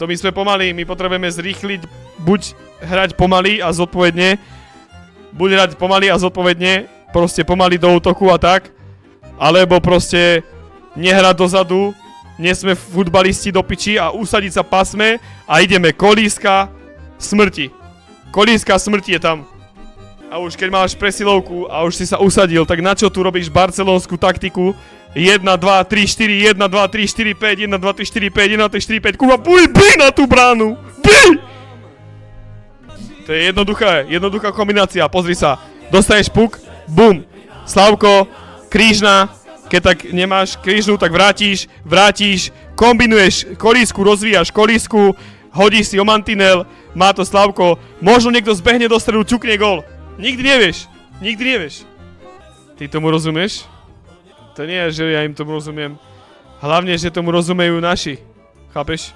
To my sme pomalí, my potrebujeme zrýchliť, buď hrať pomaly a zodpovedne, proste pomaly do útoku a tak, alebo proste nehrať dozadu, nie sme futbalisti do piči a usadiť sa pasme a ideme kolíska smrti. Kolíska smrti je tam. A už keď máš presilovku a už si sa usadil, tak na čo tu robíš barcelonskú taktiku? 1, 2, 3, 4, 1, 2, 3, 4, 5, 1, 2, 3, 4, 5, 1, 2, 3, 4, 5, kurva, bij na tú bránu! Bij! To je jednoduchá kombinácia, pozri sa. Dostaneš puk, bum. Slavko, krížna, keď tak nemáš krížnu, tak vrátiš, kombinuješ kolísku, rozvíjaš kolísku, hodíš si o mantinel, má to Slavko, možno niekto zbehne do stredu, ťukne gól. Nikdy nevieš. Ty tomu rozumieš? To nie je, že ja im tomu rozumiem. Hlavne, že tomu rozumejú naši. Chápeš?